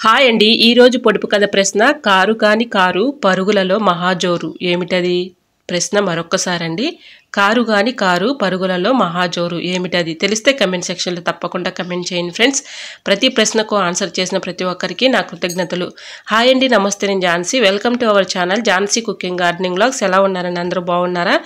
Hi అండి. ఈరోజు పొడుపు కథ ప్రశ్న కారు కాని కారు పరుగులలో మహాజోరు ఏమిటది? ప్రశ్న మరొక్కసారండి. కారు గాని కారు పరుగులలో మహాజోరు ఏమిటది? తెలిస్తే కమెంట్ సెక్షన్లో తప్పకుండా కమెంట్ చేయండి ఫ్రెండ్స్. ప్రతి ప్రశ్నకు ఆన్సర్ చేసిన ప్రతి ఒక్కరికి నా కృతజ్ఞతలు. హాయ్ అండి, నమస్తే, నేను Jhansi. Welcome to our channel Jhansi cooking gardening vlogs. ఎలా ఉన్నారని అందరూ బాగున్నారా?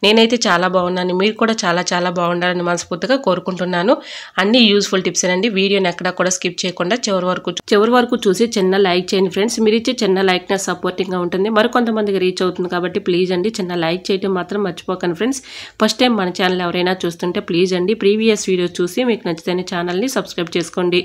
నేనైతే చాలా బాగున్నాను. మీరు కూడా చాలా బాగుండాలని మనస్ఫూర్తిగా కోరుకుంటున్నాను. అన్ని యూజ్ఫుల్ టిప్స్ అండి. వీడియోని ఎక్కడా కూడా స్కిప్ చేయకుండా చివరి వరకు చూసి చిన్న లైక్ చేయండి ఫ్రెండ్స్. మీరు ఇచ్చే చిన్న లైక్ నా సపోర్టింగ్గా ఉంటుంది, మరికొంతమందికి రీచ్ అవుతుంది. కాబట్టి ప్లీజ్ అండి చిన్న లైక్ చేయడం మాత్రం మర్చిపోకండి ఫ్రెండ్స్. ఫస్ట్ టైం మన ఛానల్ ఎవరైనా చూస్తుంటే ప్లీజ్ అండి ప్రీవియస్ వీడియోస్ చూసి మీకు నచ్చితే ఛానల్ని సబ్స్క్రైబ్ చేసుకోండి.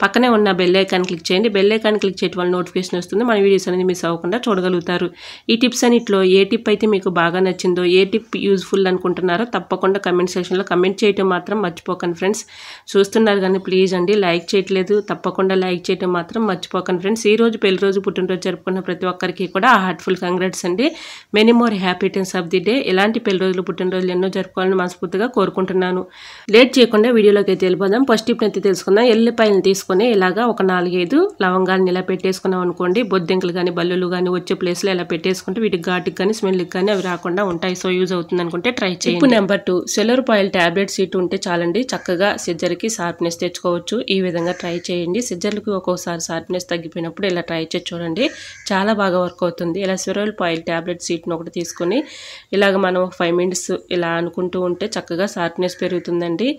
పక్కనే ఉన్న బెల్ ఐకాన్ క్లిక్ చేయండి. బెల్ ఐకాన్ క్లిక్ చేయడం వల్ల నోటిఫికేషన్ వస్తుంది. మన వీడియోస్ అనేది మిస్ అవ్వకుండా చూడగలుగుతారు. ఈ టిప్స్ అన్నిట్లో ఏ టిప్ అయితే మీకు బాగా నచ్చిందో, ఏ టిప్ యూజ్ఫుల్ అనుకుంటున్నారో తప్పకుండా కమెంట్ సెక్షన్లో కమెంట్ చేయడం మాత్రం మర్చిపోకండి ఫ్రెండ్స్. చూస్తున్నారు కానీ ప్లీజ్ అండి లైక్ చేయట్లేదు, తప్పకుండా లైక్ చేయడం మాత్రం మర్చిపోకండి ఫ్రెండ్స్. ఈ రోజు పెళ్లి రోజు, పుట్టినరోజు జరుపుకున్న ప్రతి ఒక్కరికి కూడా హార్ట్ఫుల్ కంగ్రాట్స్ అండి. Many more happy returns of the day. ఇలాంటి పెళ్లి రోజులు, పుట్టినరోజులు ఎన్నో జరుపుకోవాలని మనస్ఫూర్తిగా కోరుకుంటున్నాను. లేట్ చేయకుండా వీడియోలోకి అయితే వెళ్ళిపోదాం. ఫస్ట్ టిప్ అయితే తెలుసుకుందాం. ఎల్లిపాయలను తీసుకొని ఇలాగా ఒక 4-5 లవంగాలను ఇలా పెట్టేసుకున్నాం అనుకోండి. బొద్దింకలు కానీ బల్లులు కానీ వచ్చే ప్లేస్లో ఇలా పెట్టేసుకుంటే వీటికి ఘాటుకి కానీ స్మెల్కి కానీ అవి రాకుండా ఉంటాయి. సో యూజ్ అవుతుంది అనుకుంటే ట్రై చేయండి. Tip number 2, seller oil tablet seat ఉంటే చాలండి. చక్కగా సిజ్జర్కి షార్ప్నెస్ తెచ్చుకోవచ్చు. ఈ విధంగా ట్రై చేయండి. సిజ్జర్లకు ఒక్కోసారి షార్ప్నెస్ తగ్గిపోయినప్పుడు ఇలా ట్రై చేసి చూడండి, చాలా బాగా వర్క్ అవుతుంది. ఇలా సెలర్ ఆయిల్ టాబ్లెట్ సీట్ని ఒకటి తీసుకొని ఇలాగ మనం 5 మినిట్స్ ఇలా అనుకుంటూ ఉంటే చక్కగా షార్ప్నెస్ పెరుగుతుందండి.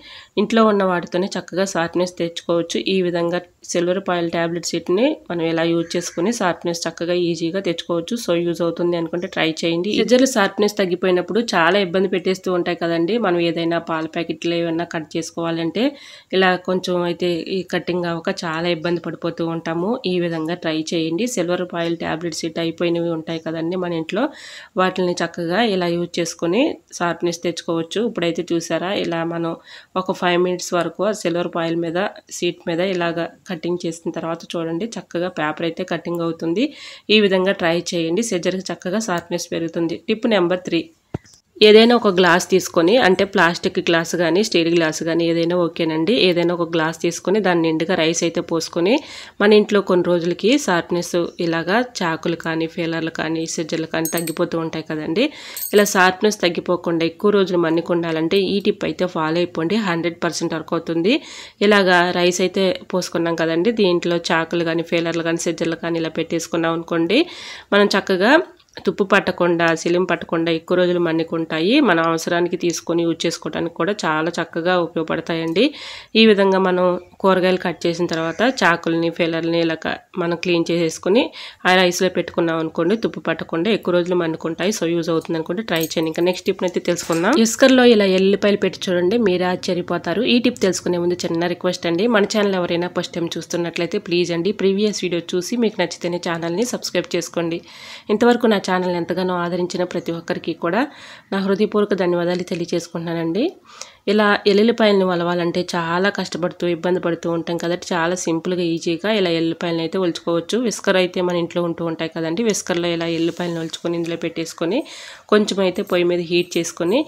ఇంట్లో ఉన్న వాటితోనే చక్కగా షార్ప్నెస్ తెచ్చుకోవచ్చు. ఈ విధంగా సిల్వర్ ఆయిల్ టాబ్లెట్ సీట్ని మనం ఇలా యూజ్ చేసుకుని షార్ప్నెస్ చక్కగా ఈజీగా తెచ్చుకోవచ్చు. సో యూజ్ అవుతుంది అనుకుంటే ట్రై చేయండి. సిజర్లు షార్ప్నెస్ తగ్గిపోయినప్పుడు చాలా ఇబ్బంది పెట్టేస్తూ ఉంటాయి కదండి. మనం ఏదైనా పాల ప్యాకెట్లు ఏమైనా కట్ చేసుకోవాలంటే ఇలా కొంచెం అయితే ఈ కటింగ్ అవ్వక చాలా ఇబ్బంది పడిపోతూ ఉంటాము. ఈ విధంగా ట్రై చేయండి. సిల్వర్ ఆయిల్ టాబ్లెట్ సీట్ అయిపోయినవి ఉంటాయి కదండి మన ఇంట్లో, వాటిని చక్కగా ఇలా యూజ్ చేసుకొని షార్ప్నెస్ తెచ్చుకోవచ్చు. ఇప్పుడైతే చూసారా, ఇలా మనం ఒక 5 మినిట్స్ వరకు సిల్వర్ ఆయిల్ మీద సీట్ మీద ఇలాగ కటింగ్ చేసిన తర్వాత చూడండి చక్కగా పేపర్ అయితే కటింగ్ అవుతుంది. ఈ విధంగా ట్రై చేయండి. సిజర్కి చక్కగా షార్ప్నెస్ పెరుగుతుంది. టిప్ నెంబర్ 3, ఏదైనా ఒక గ్లాస్ తీసుకొని, అంటే ప్లాస్టిక్ గ్లాస్ కానీ స్టీల్ గ్లాస్ కానీ ఏదైనా ఓకేనండి. ఏదైనా ఒక గ్లాస్ తీసుకొని దాని నిండుగా రైస్ అయితే పోసుకొని మన ఇంట్లో కొన్ని రోజులకి షార్ప్నెస్ ఇలాగా చాకులు కానీ ఫీలర్లు కానీ సిజ్జర్లు కానీ తగ్గిపోతూ ఉంటాయి కదండి. ఇలా షార్ప్నెస్ తగ్గిపోకుండా ఎక్కువ రోజులు మన్నిక ఉండాలంటే ఈ టిప్ అయితే ఫాలో అయిపోండి. 100% వర్క్ అవుతుంది. ఇలాగా రైస్ అయితే పోసుకున్నాం కదండి, దీంట్లో చాకులు కానీ ఫీలర్లు కానీ సిజ్జర్లు కానీ ఇలా పెట్టేసుకున్నాం అనుకోండి, మనం చక్కగా తుప్పు పట్టకుండా సిలిం పట్టకుండా ఎక్కువ రోజులు మన్నికుంటాయి. మన అవసరానికి తీసుకొని యూజ్ చేసుకోవడానికి కూడా చాలా చక్కగా ఉపయోగపడతాయండి. ఈ విధంగా మనం కూరగాయలు కట్ చేసిన తర్వాత చాకుల్ని ఫీలర్ని ఇలా మనం క్లీన్ చేసేసుకుని ఆ రైస్లో పెట్టుకున్నాం అనుకోండి, తుప్పు పట్టకుండా ఎక్కువ రోజులు మన్నుకుంటాయి. సో యూజ్ అవుతుంది అనుకుంటే ట్రై చేయండి. ఇంకా నెక్స్ట్ టిప్ అయితే తెలుసుకుందాం. ఇస్కర్లో ఇలా ఎల్లిపాయలు పెట్టి చూడండి, మీరే ఆశ్చర్యపోతారు. ఈ టిప్ తెలుసుకునే ముందు చిన్న రిక్వెస్ట్ అండి, మన ఛానల్ ఎవరైనా ఫస్ట్ టైం చూస్తున్నట్లయితే ప్లీజ్ అండి ప్రీవియస్ వీడియో చూసి మీకు నచ్చితేనే ఛానల్ని సబ్స్క్రైబ్ చేసుకోండి. ఇంతవరకు నా ఛానల్ ఎంతగానో ఆదరించిన ప్రతి ఒక్కరికి కూడా నా హృదయపూర్వక ధన్యవాదాలు తెలియజేసుకుంటున్నానండి. ఇలా ఎల్లుల్లిపాయలను వలవాలంటే చాలా కష్టపడుతూ ఇబ్బంది పడుతూ ఉంటాం కదండి. చాలా సింపుల్గా ఈజీగా ఇలా ఎల్లుల్లిపాయలను అయితే ఒలుచుకోవచ్చు. విస్కర్ అయితే మన ఇంట్లో ఉంటూ ఉంటాయి కదండి. విస్కర్లో ఇలా ఎల్లుల్లిపాయలను ఒలుచుకొని ఇందులో పెట్టేసుకొని కొంచెం అయితే పొయ్యి మీద హీట్ చేసుకొని,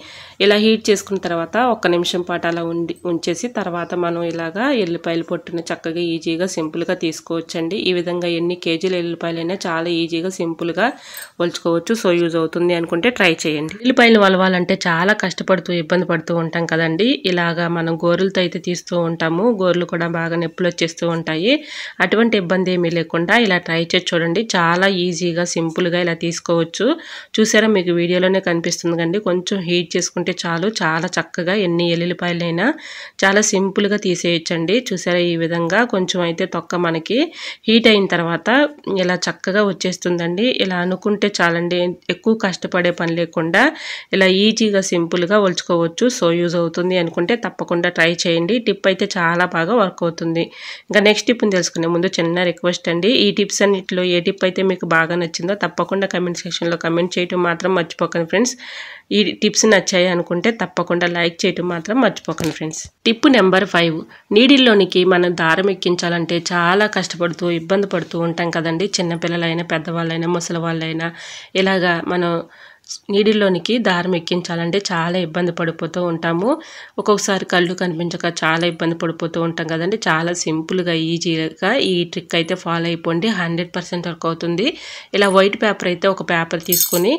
ఇలా హీట్ చేసుకున్న తర్వాత 1 నిమిషం పాటు అలా ఉంచేసి తర్వాత మనం ఇలాగా ఎల్లుల్లిపాయలు పొట్టుని చక్కగా ఈజీగా సింపుల్గా తీసుకోవచ్చండి. ఈ విధంగా ఎన్ని కేజీల ఎల్లుల్లిపాయలైనా చాలా ఈజీగా సింపుల్గా ఒలుచుకోవచ్చు. సో యూజ్ అవుతుంది అనుకుంటే ట్రై చేయండి. ఎల్లుల్లిపాయలు వలవాలంటే చాలా కష్టపడుతూ ఇబ్బంది పడుతూ ఉంటాం కదండి. ఇలాగా మనం గోరులతో అయితే తీస్తూ ఉంటాము. గోర్లు కూడా బాగా నొప్పులు వచ్చేస్తూ ఉంటాయి. అటువంటి ఇబ్బంది ఏమీ లేకుండా ఇలా ట్రై చేసి చూడండి, చాలా ఈజీగా సింపుల్గా ఇలా తీసుకోవచ్చు. చూసారా, మీకు వీడియోలోనే కనిపిస్తుంది కండి. కొంచెం హీట్ చేసుకుంటే చాలు, చాలా చక్కగా ఎన్ని ఎల్లుల్లిపాయలైనా చాలా సింపుల్గా తీసేయచ్చండి. చూసారా, ఈ విధంగా కొంచెం అయితే తొక్క మనకి హీట్ అయిన తర్వాత ఇలా చక్కగా వచ్చేస్తుందండి. ఇలా అనుకుంటే చాలండి, ఎక్కువ కష్టపడే పని లేకుండా ఇలా ఈజీగా సింపుల్గా ఒలుచుకోవచ్చు. సో యూజ్ అవుతుంది అనుకుంటే తప్పకుండా ట్రై చేయండి. టిప్ అయితే చాలా బాగా వర్క్ అవుతుంది. ఇంకా నెక్స్ట్ టిప్ని తెలుసుకునే ముందు చిన్న రిక్వెస్ట్ అండి, ఈ టిప్స్ అన్నింటిలో ఏ టిప్ అయితే మీకు బాగా నచ్చిందో తప్పకుండా కమెంట్ సెక్షన్లో కమెంట్ చేయడం మాత్రం మర్చిపోకండి ఫ్రెండ్స్. ఈ టిప్స్ నచ్చాయి అనుకుంటే తప్పకుండా లైక్ చేయడం మాత్రం మర్చిపోకండి ఫ్రెండ్స్. టిప్ నెంబర్ 5, నీడిల్లోనికి మనం దారం ఎక్కించాలంటే చాలా కష్టపడుతూ ఇబ్బంది పడుతూ ఉంటాం కదండి. చిన్నపిల్లలైనా పెద్దవాళ్ళైనా ముసలి వాళ్ళైనా ఇలాగా మనం నీడిల్లోనికి దారం ఎక్కించాలంటే చాలా ఇబ్బంది పడిపోతూ ఉంటాము. ఒక్కొక్కసారి కళ్ళు కనిపించక చాలా ఇబ్బంది పడిపోతూ ఉంటాం కదండి. చాలా సింపుల్గా ఈజీగా ఈ ట్రిక్ అయితే ఫాలో అయిపోండి, 100% వర్క్ అవుతుంది. ఇలా వైట్ పేపర్ అయితే ఒక పేపర్ తీసుకొని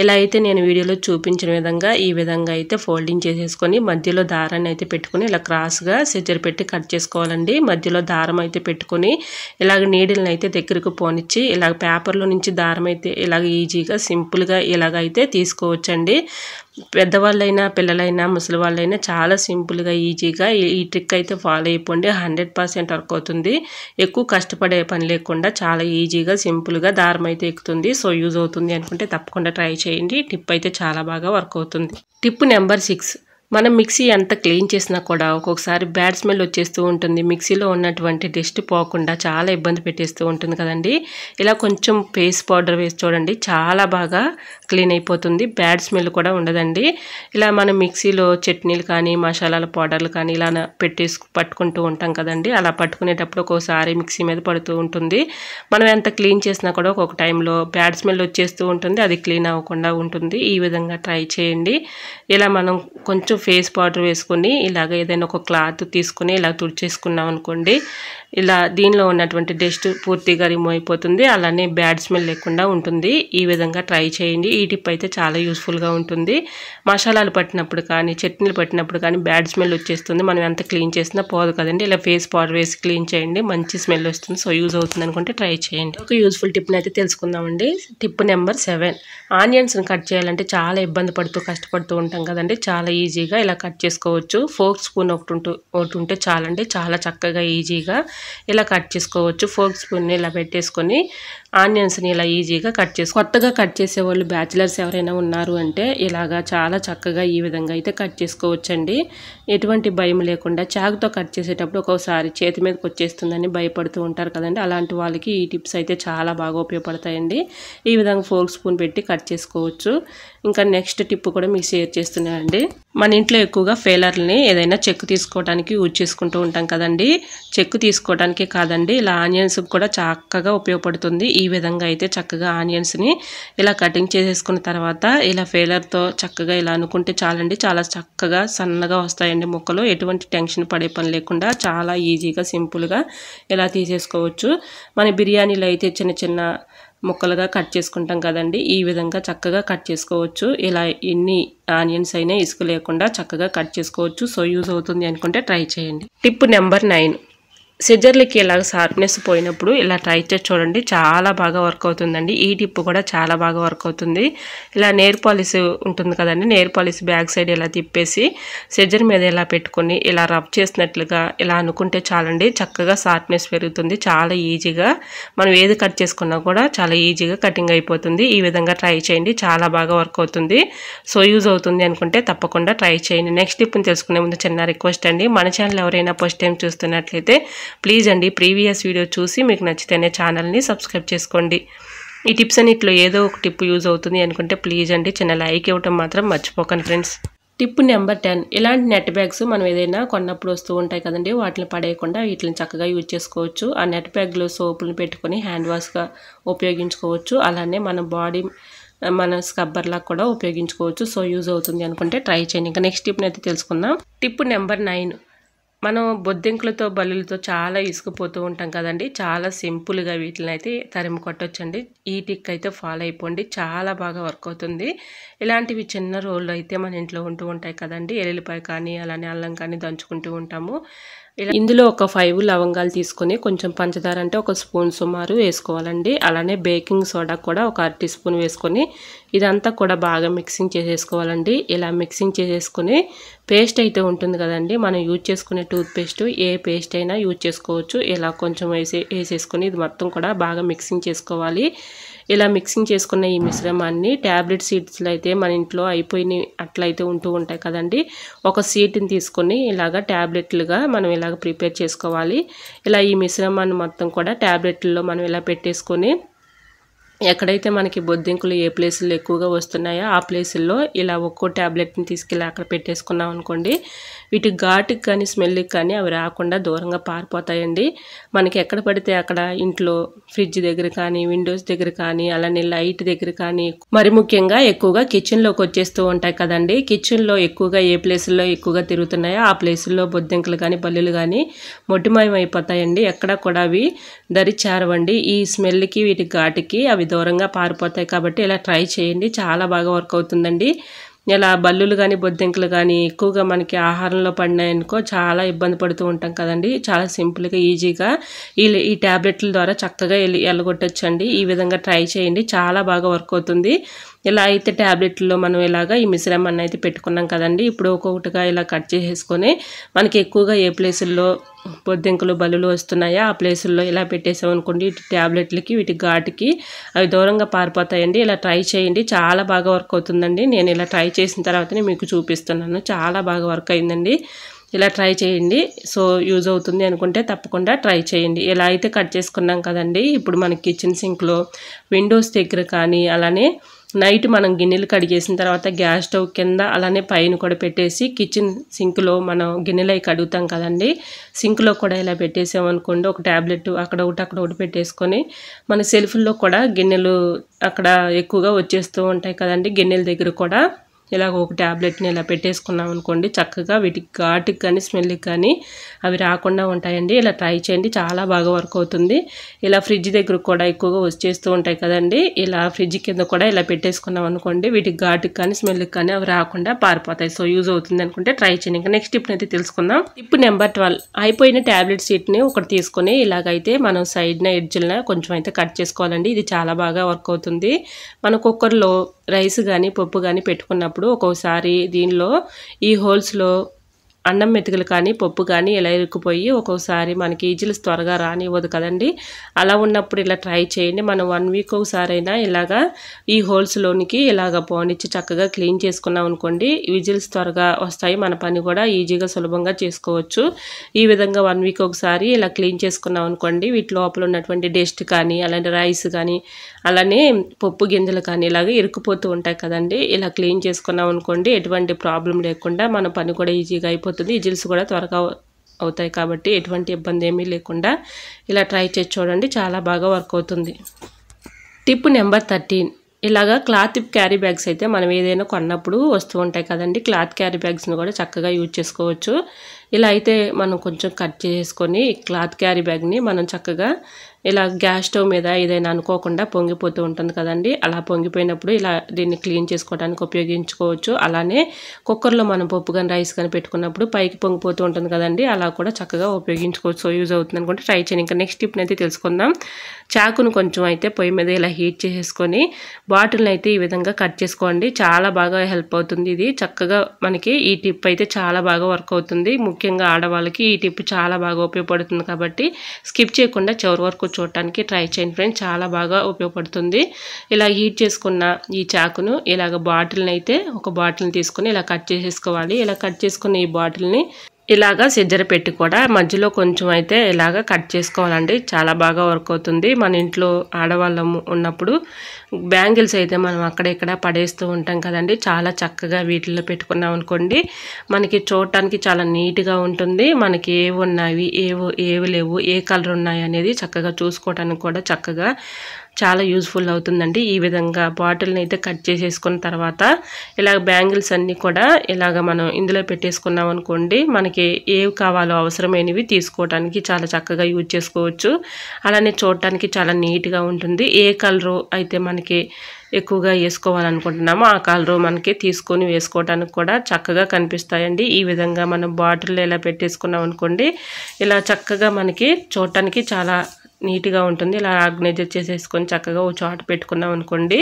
ఇలా అయితే నేను వీడియోలో చూపించిన విధంగా ఈ విధంగా అయితే ఫోల్డింగ్ చేసేసుకొని మధ్యలో దారాన్ని అయితే పెట్టుకొని ఇలా క్రాస్గా సిజర్ పెట్టి కట్ చేసుకోవాలండి. మధ్యలో దారం అయితే పెట్టుకొని ఇలాగ నీడిల్ని అయితే దగ్గరకు పోనిచ్చి ఇలాగ పేపర్లో నుంచి దారం అయితే ఇలాగ ఈజీగా సింపుల్గా ఇలాగ అయితే తీసుకోవచ్చండి. పెద్దవాళ్ళైనా పిల్లలైనా ముసలి వాళ్ళైనా చాలా సింపుల్గా ఈజీగా ఈ ట్రిక్ అయితే ఫాలో అయిపోండి, 100% వర్క్ అవుతుంది. ఎక్కువ కష్టపడే పని లేకుండా చాలా ఈజీగా సింపుల్గా దారం అయితే ఎక్కుతుంది. సో యూజ్ అవుతుంది అనుకుంటే తప్పకుండా ట్రై చేయండి. టిప్ అయితే చాలా బాగా వర్క్ అవుతుంది. టిప్ నెంబర్ 6, మనం మిక్సీ ఎంత క్లీన్ చేసినా కూడా ఒక్కొక్కసారి బ్యాడ్ స్మెల్ వచ్చేస్తూ ఉంటుంది. మిక్సీలో ఉన్నటువంటి డస్ట్ పోకుండా చాలా ఇబ్బంది పెట్టేస్తూ ఉంటుంది కదండి. ఇలా కొంచెం పేస్ట్ పౌడర్ వేసి చూడండి, చాలా బాగా క్లీన్ అయిపోతుంది, బ్యాడ్ స్మెల్ కూడా ఉండదండి. ఇలా మనం మిక్సీలో చట్నీలు కానీ మసాలాల పౌడర్లు కానీ ఇలా పట్టుకుంటూ ఉంటాం కదండి. అలా పట్టుకునేటప్పుడు ఒక్కోసారి మిక్సీ మీద పడుతూ ఉంటుంది. మనం ఎంత క్లీన్ చేసినా కూడా ఒక్కొక్క టైంలో బ్యాడ్ స్మెల్ వచ్చేస్తూ ఉంటుంది, అది క్లీన్ అవ్వకుండా ఉంటుంది. ఈ విధంగా ట్రై చేయండి. ఇలా మనం కొంచెం ఫేస్ పౌడర్ వేసుకొని ఇలాగ ఏదైనా ఒక క్లాత్ తీసుకుని ఇలా తుడిచేసుకున్నాం అనుకోండి, ఇలా దీనిలో ఉన్నటువంటి డస్ట్ పూర్తిగా రిమూవ్ అయిపోతుంది. అలానే బ్యాడ్ స్మెల్ లేకుండా ఉంటుంది. ఈ విధంగా ట్రై చేయండి. ఈ టిప్ అయితే చాలా యూస్ఫుల్గా ఉంటుంది. మసాలాలు పట్టినప్పుడు కానీ చట్నీలు పట్టినప్పుడు కానీ బ్యాడ్ స్మెల్ వచ్చేస్తుంది, మనం ఎంత క్లీన్ చేసినా పోదు కదండి. ఇలా ఫేస్ పౌడర్ వేసి క్లీన్ చేయండి, మంచి స్మెల్ వస్తుంది. సో యూజ్ అవుతుంది అనుకుంటే ట్రై చేయండి. ఒక యూస్ఫుల్ టిప్ని అయితే తెలుసుకుందామండి. టిప్ నెంబర్ 7, ఆనియన్స్ని కట్ చేయాలంటే చాలా ఇబ్బంది పడుతూ కష్టపడుతూ ఉంటాం కదండి. చాలా ఈజీగా ఇలా కట్ చేసుకోవచ్చు. ఫోర్క్ స్పూన్ ఒకటి ఉంటే చాలండి, చాలా చక్కగా ఈజీగా ఇలా కట్ చేసుకోవచ్చు. ఫోర్క్ స్పూన్ని ఇలా పెట్టేసుకొని ఆనియన్స్ని ఇలా ఈజీగా కట్ చేసుకో. కొత్తగా కట్ చేసేవాళ్ళు బ్యాచిలర్స్ ఎవరైనా ఉన్నారు అంటే ఇలాగా చాలా చక్కగా ఈ విధంగా అయితే కట్ చేసుకోవచ్చండి. ఎటువంటి భయం లేకుండా. చాకుతో కట్ చేసేటప్పుడు ఒక్కోసారి చేతి మీదకి వచ్చేస్తుందని భయపడుతూ ఉంటారు కదండి. అలాంటి వాళ్ళకి ఈ టిప్స్ అయితే చాలా బాగా ఉపయోగపడతాయండి. ఈ విధంగా ఫోర్క్ స్పూన్ పెట్టి కట్ చేసుకోవచ్చు. ఇంకా నెక్స్ట్ టిప్ కూడా మీకు షేర్ చేస్తున్నానండి. మన ఇంట్లో ఎక్కువగా ఫెయిలర్ని ఏదైనా చెక్కు తీసుకోవడానికి యూజ్ చేసుకుంటూ ఉంటాం కదండి. చెక్కు తీసుకోవడానికే కాదండి, ఇలా ఆనియన్స్ కూడా చక్కగా ఉపయోగపడుతుంది. ఈ విధంగా అయితే చక్కగా ఆనియన్స్ని ఇలా కటింగ్ చేసేసుకున్న తర్వాత ఇలా ఫెయిలర్తో చక్కగా ఇలా అనుకుంటే చాలండి, చాలా చక్కగా సన్నగా వస్తాయండి ముక్కలు. ఎటువంటి టెన్షన్ పడే పని లేకుండా చాలా ఈజీగా సింపుల్గా ఇలా తీసేసుకోవచ్చు. మన బిర్యానీలో అయితే చిన్న చిన్న ముక్కలుగా కట్ చేసుకుంటాం కదండి, ఈ విధంగా చక్కగా కట్ చేసుకోవచ్చు. ఇలా ఎన్ని ఆనియన్స్ అయినా ఇసుక లేకుండా చక్కగా కట్ చేసుకోవచ్చు. సో యూజ్ అవుతుంది అనుకుంటే ట్రై చేయండి. టిప్ నెంబర్ 9, సిజర్లకి ఇలాగ షార్ప్నెస్ పోయినప్పుడు ఇలా ట్రై చేసి చూడండి, చాలా బాగా వర్క్ అవుతుందండి. ఈ టిప్ కూడా చాలా బాగా వర్క్ అవుతుంది. ఇలా నెయిల్ పాలిష్ ఉంటుంది కదండి, నెయిల్ పాలిష్ బ్యాక్ సైడ్ ఇలా తిప్పేసి సిజర్ మీద ఇలా పెట్టుకొని ఇలా రబ్ చేసినట్లుగా ఇలా అనుకుంటే చాలండి, చక్కగా షార్ప్నెస్ పెరుగుతుంది. చాలా ఈజీగా మనం ఏది కట్ చేసుకున్నా కూడా చాలా ఈజీగా కటింగ్ అయిపోతుంది. ఈ విధంగా ట్రై చేయండి, చాలా బాగా వర్క్ అవుతుంది. సో యూజ్ అవుతుంది అనుకుంటే తప్పకుండా ట్రై చేయండి. నెక్స్ట్ టిప్ని తెలుసుకునే ముందు చిన్న రిక్వెస్ట్ అండి, మన ఛానల్ ఎవరైనా ఫస్ట్ టైం చూస్తున్నట్లయితే ప్లీజ్ అండి ప్రీవియస్ వీడియో చూసి మీకు నచ్చితేనే ఛానల్ని సబ్స్క్రైబ్ చేసుకోండి. ఈ టిప్స్ అన్నిట్లో ఏదో ఒక టిప్ యూజ్ అవుతుంది అనుకుంటే ప్లీజ్ అండి చిన్న లైక్ ఇవ్వటం మాత్రం మర్చిపోకండి ఫ్రెండ్స్. టిప్ నెంబర్ 10, ఇలాంటి నెట్ బ్యాగ్స్ మనం ఏదైనా కొన్నప్పుడు వస్తూ ఉంటాయి కదండి, వాటిని పడేయకుండా వీటిని చక్కగా యూజ్ చేసుకోవచ్చు. ఆ నెట్ బ్యాగ్లో సోపులను పెట్టుకొని హ్యాండ్ వాష్గా ఉపయోగించుకోవచ్చు. అలానే మన స్క్రబ్బర్లా కూడా ఉపయోగించుకోవచ్చు. సో యూజ్ అవుతుంది అనుకుంటే ట్రై చేయండి. ఇంకా నెక్స్ట్ టిప్ని అయితే తెలుసుకుందాం. టిప్ నెంబర్ 9, మనం బొద్దింకులతో బల్లులతో చాలా ఇసుకుపోతూ ఉంటాం కదండి. చాలా సింపుల్గా వీటిని అయితే తరిమి కొట్టొచ్చండి. ఈ టిక్ అయితే ఫాలో అయిపోండి, చాలా బాగా వర్క్ అవుతుంది. ఇలాంటివి చిన్న రోళ్ళు అయితే మన ఇంట్లో ఉంటూ ఉంటాయి కదండి, ఎల్లుల్లిపాయ కానీ అలానే అల్లం కానీ దంచుకుంటూ ఉంటాము. ఇందులో ఒక 5 లవంగాలు తీసుకొని కొంచెం పంచదార అంటే ఒక స్పూన్ సుమారు వేసుకోవాలండి. అలానే బేకింగ్ సోడా కూడా ఒక 1/2 టీ స్పూన్ వేసుకొని ఇదంతా కూడా బాగా మిక్సింగ్ చేసేసుకోవాలండి. ఇలా మిక్సింగ్ చేసేసుకొని పేస్ట్ అయితే ఉంటుంది కదండి, మనం యూజ్ చేసుకునే టూత్ పేస్ట్ ఏ పేస్ట్ అయినా యూజ్ చేసుకోవచ్చు. ఇలా కొంచెం వేసేసుకొని ఇది మొత్తం కూడా బాగా మిక్సింగ్ చేసుకోవాలి. ఇలా మిక్సింగ్ చేసుకున్న ఈ మిశ్రమాన్ని ట్యాబ్లెట్ సీడ్స్లో అయితే మన ఇంట్లో అయిపోయినాయి అట్లయితే ఉంటూ ఉంటాయి కదండి, ఒక సీట్ని తీసుకొని ఇలాగ ట్యాబ్లెట్లుగా మనం ఇలాగ ప్రిపేర్ చేసుకోవాలి. ఇలా ఈ మిశ్రమాన్ని మొత్తం కూడా ట్యాబ్లెట్లలో మనం ఇలా పెట్టేసుకొని ఎక్కడైతే మనకి బొద్దింకలు ఏ ప్లేసుల్లో ఎక్కువగా వస్తున్నాయో ఆ ప్లేసుల్లో ఇలా ఒక్కో ట్యాబ్లెట్ని తీసుకెళ్ళి అక్కడ పెట్టేసుకున్నాం అనుకోండి, వీటి ఘాటుకి కానీ స్మెల్కి కానీ అవి రాకుండా దూరంగా పారిపోతాయండి. మనకి ఎక్కడ పడితే అక్కడ ఇంట్లో ఫ్రిడ్జ్ దగ్గర కానీ, విండోస్ దగ్గర కానీ, అలానే లైట్ దగ్గర కానీ, మరి ముఖ్యంగా ఎక్కువగా కిచెన్లోకి వచ్చేస్తూ ఉంటాయి కదండి. కిచెన్లో ఎక్కువగా ఏ ప్లేసుల్లో ఎక్కువగా తిరుగుతున్నాయో ఆ ప్లేసుల్లో బొద్దింకలు కానీ బల్లులు కానీ మొటిమయం అయిపోతాయండి. ఎక్కడ కూడా అవి దరి చేరవండి. ఈ స్మెల్కి వీటి ఘాటుకి అవి దూరంగా పారిపోతాయి. కాబట్టి ఇలా ట్రై చేయండి, చాలా బాగా వర్క్ అవుతుందండి. ఇలా బల్లులు కానీ బొద్దింకలు కానీ ఎక్కువగా మనకి ఆహారంలో పడినాయనుకో చాలా ఇబ్బంది పడుతూ ఉంటాం కదండి. చాలా సింపుల్గా ఈజీగా ఈ ట్యాబ్లెట్ల ద్వారా చక్కగా ఎల్లగొట్టచ్చండి. ఈ విధంగా ట్రై చేయండి, చాలా బాగా వర్క్ అవుతుంది. ఇలా అయితే ట్యాబ్లెట్లో మనం ఇలాగా ఈ మిశ్రమాన్ని అయితే పెట్టుకున్నాం కదండి. ఇప్పుడు ఒక్కొక్కటిగా ఇలా కట్ చేసేసుకొని మనకి ఎక్కువగా ఏ ప్లేసుల్లో బొద్దింకలు బల్లులు వస్తున్నాయో ఆ ప్లేసుల్లో ఇలా పెట్టేసాం అనుకోండి, వీటి ట్యాబ్లెట్లకి వీటి ఘాటుకి అవి దూరంగా పారిపోతాయండి. ఇలా ట్రై చేయండి, చాలా బాగా వర్క్ అవుతుందండి. నేను ఇలా ట్రై చేసిన తర్వాతనే మీకు చూపిస్తున్నాను, చాలా బాగా వర్క్ అయిందండి. ఇలా ట్రై చేయండి. సో యూజ్ అవుతుంది అనుకుంటే తప్పకుండా ట్రై చేయండి. ఇలా అయితే కట్ చేసుకున్నాం కదండి. ఇప్పుడు మనకి కిచెన్ సింక్లో, విండోస్ దగ్గర కానీ, అలానే నైట్ మనం గిన్నెలు కడిగేసిన తర్వాత గ్యాస్ స్టవ్ కింద అలానే పైన కూడా పెట్టేసి కిచెన్ సింక్లో మనం గిన్నెలు అవి కడుగుతాం కదండి, సింక్లో కూడా ఇలా పెట్టేసామనుకోండి, ఒక ట్యాబ్లెట్ అక్కడ ఒకటి పెట్టేసుకొని మన సెల్ఫ్లో కూడా గిన్నెలు అక్కడ ఎక్కువగా వచ్చేస్తూ ఉంటాయి కదండి. గిన్నెల దగ్గర కూడా ఇలాగ ఒక ట్యాబ్లెట్ని ఇలా పెట్టేసుకున్నాం అనుకోండి, చక్కగా వీటికి ఘాటుకి కానీ స్మెల్కి కానీ అవి రాకుండా ఉంటాయండి. ఇలా ట్రై చేయండి, చాలా బాగా వర్క్ అవుతుంది. ఇలా ఫ్రిడ్జ్ దగ్గర కూడా ఎక్కువగా వచ్చేస్తూ ఉంటాయి కదండి, ఇలా ఫ్రిడ్జ్ కింద కూడా ఇలా పెట్టేసుకున్నాం అనుకోండి, వీటికి ఘాటుకి కానీ స్మెల్కి కానీ అవి రాకుండా పారిపోతాయి. సో యూజ్ అవుతుంది అనుకుంటే ట్రై చేయండి. ఇంకా నెక్స్ట్ టిప్ అయితే తెలుసుకుందాం. టిప్ నెంబర్ 12, అయిపోయిన ట్యాబ్లెట్ షీట్ని ఒకటి తీసుకొని ఇలాగైతే మనం సైడ్న ఎడ్జ్న కొంచెం అయితే కట్ చేసుకోవాలండి. ఇది చాలా బాగా వర్క్ అవుతుంది. మన కుక్కర్లో రైస్ కానీ పప్పు కానీ పెట్టుకున్నప్పుడు ఒక్కోసారి దీనిలో ఈ హోల్స్లో అన్నం మెతుకులు కానీ పప్పు కానీ ఇలా ఇరుక్కుపోయి ఒక్కోసారి మనకి ఈజిల్స్ త్వరగా రానివ్వదు కదండి. అలా ఉన్నప్పుడు ఇలా ట్రై చేయండి. మనం 1 వీక్ ఒకసారి అయినా ఇలాగా ఈ హోల్స్లోనికి ఇలాగ పోనిచ్చి చక్కగా క్లీన్ చేసుకున్నాం అనుకోండి, విజిల్స్ త్వరగా వస్తాయి, మన పని కూడా ఈజీగా సులభంగా చేసుకోవచ్చు. ఈ విధంగా 1 వీక్ ఒకసారి ఇలా క్లీన్ చేసుకున్నాం అనుకోండి, వీటి లోపల ఉన్నటువంటి డస్ట్ కానీ, అలాంటి రైస్ కానీ, అలానే పప్పు గింజలు కానీ ఇలాగ ఇరుక్కుపోతూ ఉంటాయి కదండి. ఇలా క్లీన్ చేసుకున్నాం అనుకోండి, ఎటువంటి ప్రాబ్లం లేకుండా మన పని కూడా ఈజీగా అయిపోతుంది. విజిల్స్ కూడా త్వరగా అవుతాయి కాబట్టి ఎటువంటి ఇబ్బంది ఏమీ లేకుండా ఇలా ట్రై చేసి చూడండి, చాలా బాగా వర్క్ అవుతుంది. టిప్ నెంబర్ 13, ఇలాగా క్లాత్ క్యారీ బ్యాగ్స్ అయితే మనం ఏదైనా కొన్నప్పుడు వస్తూ ఉంటాయి కదండి, క్లాత్ క్యారీ బ్యాగ్స్ని కూడా చక్కగా యూజ్ చేసుకోవచ్చు. ఇలా అయితే మనం కొంచెం కట్ చేసుకొని క్లాత్ క్యారీ బ్యాగ్ని మనం చక్కగా ఇలా గ్యాస్ స్టవ్ మీద ఏదైనా అనుకోకుండా పొంగిపోతూ ఉంటుంది కదండి, అలా పొంగిపోయినప్పుడు ఇలా దీన్ని క్లీన్ చేసుకోవడానికి ఉపయోగించుకోవచ్చు. అలానే కుక్కర్లో మనం పప్పు కానీ రైస్ కానీ పెట్టుకున్నప్పుడు పైకి పొంగిపోతూ ఉంటుంది కదండి, అలా కూడా చక్కగా ఉపయోగించుకోవచ్చు. సో యూజ్ అవుతుంది అనుకుంటే ట్రై చేయండి. ఇంకా నెక్స్ట్ టిప్ని అయితే తెలుసుకుందాం. చాకును కొంచెం అయితే పొయ్యి మీద ఇలా హీట్ చేసేసుకొని బాటిల్ని అయితే ఈ విధంగా కట్ చేసుకోండి, చాలా బాగా హెల్ప్ అవుతుంది. ఇది చక్కగా మనకి ఈ టిప్ అయితే చాలా బాగా వర్క్ అవుతుంది. ముఖ్యంగా ఆడవాళ్ళకి ఈ టిప్ చాలా బాగా ఉపయోగపడుతుంది కాబట్టి స్కిప్ చేయకుండా చివరి వరకు చూడటానికి ట్రై చేయండి ఫ్రెండ్స్, చాలా బాగా ఉపయోగపడుతుంది. ఇలా హీట్ చేసుకున్న ఈ చాకును ఇలాగ బాటిల్ని అయితే ఒక బాటిల్ని తీసుకొని ఇలా కట్ చేసేసుకోవాలి. ఇలా కట్ చేసుకున్న ఈ బాటిల్ని ఇలాగా సిజ్జర పెట్టి కూడా మధ్యలో కొంచెం అయితే ఇలాగ కట్ చేసుకోవాలండి, చాలా బాగా వర్క్ అవుతుంది. మన ఇంట్లో ఆడవాళ్ళము ఉన్నప్పుడు బ్యాంగిల్స్ అయితే మనం అక్కడ ఇక్కడ పడేస్తూ ఉంటాం కదండి, చాలా చక్కగా వీటిల్లో పెట్టుకున్నాం అనుకోండి, మనకి చూడటానికి చాలా నీట్గా ఉంటుంది. మనకి ఏవి ఉన్నాయి ఏవి లేవు, ఏ కలర్ ఉన్నాయి అనేది చక్కగా చూసుకోవడానికి కూడా చక్కగా చాలా యూజ్ఫుల్ అవుతుందండి. ఈ విధంగా బాటిల్ని అయితే కట్ చేసేసుకున్న తర్వాత ఇలాగ బ్యాంగిల్స్ అన్నీ కూడా ఇలాగ మనం ఇందులో పెట్టేసుకున్నాం అనుకోండి, మనకి ఏవి కావాలో అవసరమైనవి తీసుకోవడానికి చాలా చక్కగా యూజ్ చేసుకోవచ్చు. అలానే చూడటానికి చాలా నీట్గా ఉంటుంది. ఏ కలరు అయితే మనకి ఎక్కువగా వేసుకోవాలనుకుంటున్నామో ఆ కలరు మనకి తీసుకొని వేసుకోవడానికి కూడా చక్కగా కనిపిస్తాయండి. ఈ విధంగా మనం బాటిల్లో ఇలా పెట్టేసుకున్నాం అనుకోండి, ఇలా చక్కగా మనకి చూడటానికి చాలా నీట్గా ఉంటుంది. ఇలా ఆర్గనైజర్ చేసేసుకొని చక్కగా ఒక చోట పెట్టుకున్నాం అనుకోండి,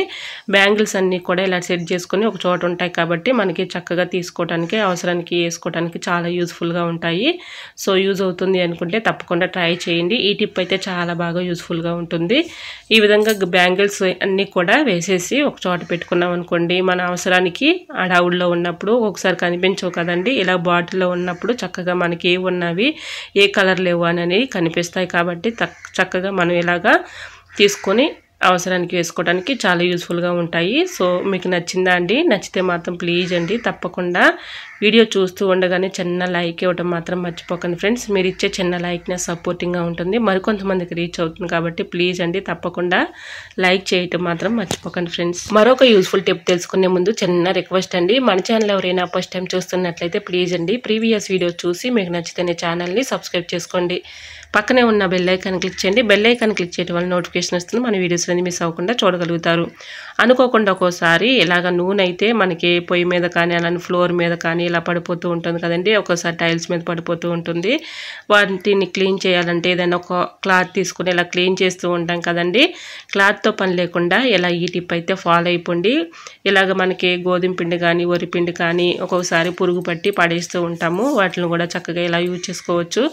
బ్యాంగిల్స్ అన్నీ కూడా ఇలా సెట్ చేసుకొని ఒక చోట ఉంటాయి కాబట్టి మనకి చక్కగా తీసుకోవడానికి అవసరానికి వేసుకోవడానికి చాలా యూజ్ఫుల్గా ఉంటాయి. సో యూజ్ అవుతుంది అనుకుంటే తప్పకుండా ట్రై చేయండి. ఈ టిప్ అయితే చాలా బాగా యూజ్ఫుల్గా ఉంటుంది. ఈ విధంగా బ్యాంగిల్స్ అన్నీ కూడా వేసేసి ఒక చోట పెట్టుకున్నాం అనుకోండి, మన అవసరానికి అడవుల్లో ఉన్నప్పుడు ఒకసారి కనిపించవు కదండి, ఇలా బాటిల్లో ఉన్నప్పుడు చక్కగా మనకి ఏవి ఉన్నవి ఏ కలర్ లేవు అని కనిపిస్తాయి కాబట్టి చక్కగా మనం ఇలాగా తీసుకొని అవసరానికి వేసుకోవడానికి చాలా యూస్ఫుల్గా ఉంటాయి. సో మీకు నచ్చిందా అండి? నచ్చితే మాత్రం ప్లీజ్ అండి తప్పకుండా వీడియో చూస్తూ ఉండగానే చిన్న లైక్ ఇవ్వడం మాత్రం మర్చిపోకండి ఫ్రెండ్స్. మీరు ఇచ్చే చిన్న లైక్ నా సపోర్టింగ్గా ఉంటుంది, మరికొంతమందికి రీచ్ అవుతుంది కాబట్టి ప్లీజ్ అండి తప్పకుండా లైక్ చేయటం మాత్రం మర్చిపోకండి ఫ్రెండ్స్. మరొక యూస్ఫుల్ టిప్ తెలుసుకునే ముందు చిన్న రిక్వెస్ట్ అండి, మన ఛానల్ ఎవరైనా ఫస్ట్ టైం చూస్తున్నట్లయితే ప్లీజ్ అండి ప్రీవియస్ వీడియోస్ చూసి మీకు నచ్చితేనే ఛానల్ని సబ్స్క్రైబ్ చేసుకోండి. పక్కనే ఉన్న బెల్ ఐకాన్ క్లిక్ చేయండి. బెల్ ఐకాన్ క్లిక్ చేయడం వల్ల నోటిఫికేషన్ వస్తుంది, మన వీడియోస్ని మిస్ అవ్వకుండా చూడగలుగుతారు. అనుకోకుండా ఒక్కోసారి ఇలాగ నూనె అయితే మనకి పొయ్యి మీద కానీ అలానే ఫ్లోర్ మీద కానీ ఇలా పడిపోతూ ఉంటుంది కదండి, ఒక్కోసారి టైల్స్ మీద పడిపోతూ ఉంటుంది. వాటిని క్లీన్ చేయాలంటే ఏదైనా ఒక క్లాత్ తీసుకుని ఇలా క్లీన్ చేస్తూ ఉంటాం కదండి. క్లాత్తో పని లేకుండా ఇలా ఈ టిప్ అయితే ఫాలో అయిపోండి. ఇలాగ మనకి గోధుమ పిండి కానీ వరి పిండి కానీ ఒక్కొక్కసారి పురుగు పట్టి పడేస్తూ ఉంటాము, వాటిని కూడా చక్కగా ఇలా యూజ్ చేసుకోవచ్చు.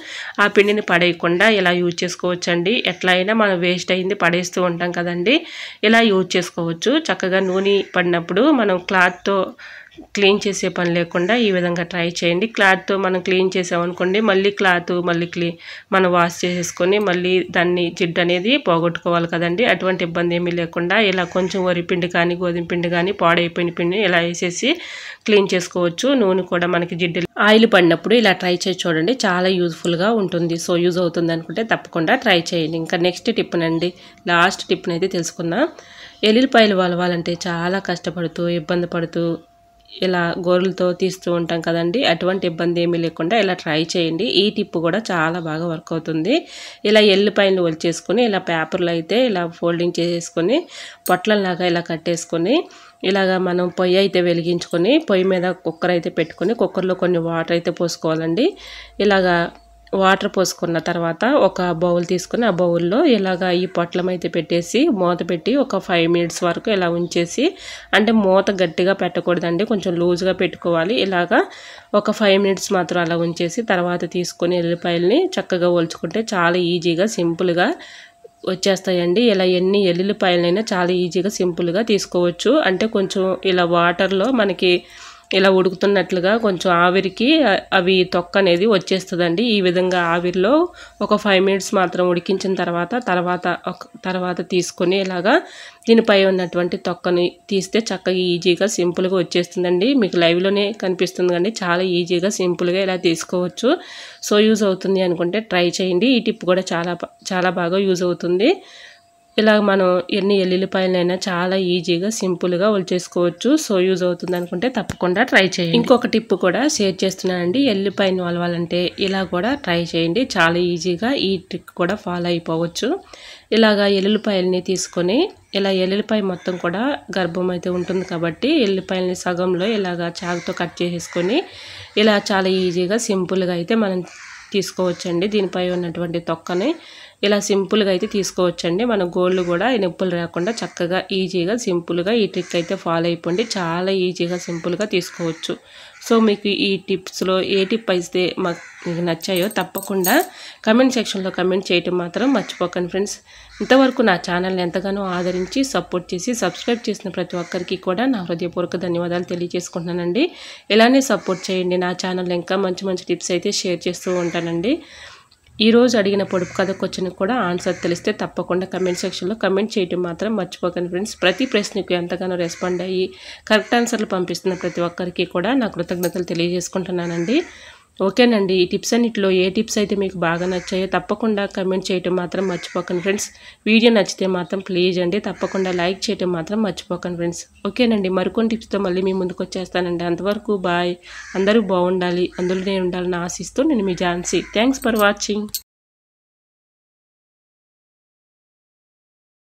ఆ పిండిని పడేయకుండా ఇలా యూజ్ చేసుకోవచ్చు అండి. ఎట్లా అయినా మనం వేస్ట్ అయింది పడేస్తూ ఉంటాం కదండి, ఇలా యూజ్ చేసుకోవచ్చు. చక్కగా నూనె పడినప్పుడు మనం క్లాత్తో క్లీన్ చేసే పని లేకుండా ఈ విధంగా ట్రై చేయండి. క్లాత్తో మనం క్లీన్ చేసామనుకోండి మళ్ళీ మనం వాష్ చేసేసుకొని మళ్ళీ దాన్ని జిడ్డు అనేది పోగొట్టుకోవాలి కదండి. అటువంటి ఇబ్బంది ఏమీ లేకుండా ఇలా కొంచెం వరిపిండి కానీ గోధుమ పిండి కానీ పాడైపోయిన పిండి ఇలా వేసేసి క్లీన్ చేసుకోవచ్చు. నూనె కూడా మనకి జిడ్డు ఆయిల్ పడినప్పుడు ఇలా ట్రై చేసి చూడండి, చాలా యూజ్ఫుల్గా ఉంటుంది. సో యూజ్ అవుతుంది అనుకుంటే తప్పకుండా ట్రై చేయండి. ఇంకా నెక్స్ట్ టిప్నండి, లాస్ట్ టిప్ని అయితే తెలుసుకుందాం. ఎల్లుల్లిపాయలు వలవాలంటే చాలా కష్టపడుతూ ఇబ్బంది పడుతూ ఇలా గోరులతో తీస్తూ ఉంటాం కదండి, అటువంటి ఇబ్బంది ఏమీ లేకుండా ఇలా ట్రై చేయండి. ఈ టిప్ కూడా చాలా బాగా వర్క్ అవుతుంది. ఇలా ఎల్లిపాయలు ఒలిచేసుకొని ఇలా పేపర్లో అయితే ఇలా ఫోల్డింగ్ చేసేసుకొని పొట్లలాగా ఇలా కట్టేసుకొని ఇలాగ మనం పొయ్యి అయితే వెలిగించుకొని పొయ్యి మీద కుక్కర్ అయితే పెట్టుకొని కుక్కర్లో కొన్ని వాటర్ అయితే పోసుకోవాలండి. ఇలాగా వాటర్ పోసుకున్న తర్వాత ఒక బౌల్ తీసుకుని ఆ బౌల్లో ఇలాగ ఈ పొట్లం అయితే పెట్టేసి మూత పెట్టి ఒక 5 minutes వరకు ఇలా ఉంచేసి, అంటే మూత గట్టిగా పెట్టకూడదండి, కొంచెం లూజ్గా పెట్టుకోవాలి. ఇలాగా ఒక 5 minutes మాత్రం అలా ఉంచేసి తర్వాత తీసుకొని ఎల్లిపాయలని చక్కగా ఒలుచుకుంటే చాలా ఈజీగా సింపుల్గా వచ్చేస్తాయండి. ఇలా ఎన్ని ఎల్లుల్లిపాయలైనా చాలా ఈజీగా సింపుల్గా తీసుకోవచ్చు. అంటే కొంచెం ఇలా వాటర్లో మనకి ఇలా ఉడుకుతున్నట్లుగా కొంచెం ఆవిరికి అవి తొక్క అనేది వచ్చేస్తుందండి. ఈ విధంగా ఆవిరిలో ఒక 5 minutes మాత్రం ఉడికించిన తర్వాత తీసుకొని ఇలాగా దీనిపై ఉన్నటువంటి తొక్కని తీస్తే చక్కగా ఈజీగా సింపుల్గా వచ్చేస్తుందండి. మీకు లైవ్లోనే కనిపిస్తుంది కానీ చాలా ఈజీగా సింపుల్గా ఇలా తీసుకోవచ్చు. సో యూజ్ అవుతుంది అనుకుంటే ట్రై చేయండి. ఈ టిప్ కూడా చాలా బాగా యూజ్ అవుతుంది. ఇలా మనం ఎన్ని ఎల్లుల్లిపాయలైనా చాలా ఈజీగా సింపుల్గా ఒలిచేసుకోవచ్చు. సో యూజ్ అవుతుంది అనుకుంటే తప్పకుండా ట్రై చేయండి. ఇంకొక టిప్ కూడా షేర్ చేస్తున్నానండి, ఎల్లుల్లిపాయను వలవాలంటే ఇలా కూడా ట్రై చేయండి. చాలా ఈజీగా ఈ ట్రిక్ కూడా ఫాలో అయిపోవచ్చు. ఇలాగా ఎల్లుల్లిపాయలని తీసుకొని ఇలా ఎల్లుల్లిపాయ మొత్తం కూడా గర్భం అయితే ఉంటుంది కాబట్టి ఎల్లుల్లిపాయలని సగంలో ఇలాగా చాకుతో కట్ చేసేసుకొని ఇలా చాలా ఈజీగా సింపుల్గా అయితే మనం తీసుకోవచ్చండి. దీనిపై ఉన్నటువంటి తొక్కని ఇలా సింపుల్గా అయితే తీసుకోవచ్చండి. మన గోళ్ళు కూడా నొప్పులు రాకుండా చక్కగా ఈజీగా సింపుల్గా ఈ ట్రిక్ అయితే ఫాలో అయిపోండి. చాలా ఈజీగా సింపుల్గా తీసుకోవచ్చు. సో మీకు ఈ టిప్స్లో ఏ టిప్ అయితే మీకు నచ్చాయో తప్పకుండా కమెంట్ సెక్షన్లో కమెంట్ చేయటం మాత్రం మర్చిపోకండి ఫ్రెండ్స్. ఇంతవరకు నా ఛానల్ని ఎంతగానో ఆదరించి సపోర్ట్ చేసి సబ్స్క్రైబ్ చేసిన ప్రతి ఒక్కరికి కూడా నా హృదయపూర్వక ధన్యవాదాలు తెలియజేసుకుంటున్నానండి. ఇలానే సపోర్ట్ చేయండి. నా ఛానల్లో ఇంకా మంచి టిప్స్ అయితే షేర్ చేస్తూ ఉంటానండి. ఈరోజు అడిగిన పొడుపు కథ క్వశ్చన్ కూడా ఆన్సర్ తెలిస్తే తప్పకుండా కమెంట్ సెక్షన్లో కమెంట్ చేయటం మాత్రం మర్చిపోకండి ఫ్రెండ్స్. ప్రతి ప్రశ్నకు ఎంతగానో రెస్పాండ్ అయ్యి కరెక్ట్ ఆన్సర్లు పంపిస్తున్న ప్రతి ఒక్కరికి కూడా నా కృతజ్ఞతలు తెలియజేసుకుంటున్నానండి. ఓకేనండి, ఈ టిప్స్ అన్నిటిలో ఏ టిప్స్ అయితే మీకు బాగా నచ్చాయో తప్పకుండా కమెంట్ చేయటం మాత్రం మర్చిపోకండి ఫ్రెండ్స్. వీడియో నచ్చితే మాత్రం ప్లీజ్ అండి తప్పకుండా లైక్ చేయటం మాత్రం మర్చిపోకండి ఫ్రెండ్స్. ఓకేనండి, మరికొన్ని టిప్స్తో మళ్ళీ మీ ముందుకు వచ్చేస్తానండి. అంతవరకు బాయ్. అందరూ బాగుండాలి, అందులోనే ఉండాలని ఆశిస్తూ నేను మీ ఝాన్సీ. Thanks for watching.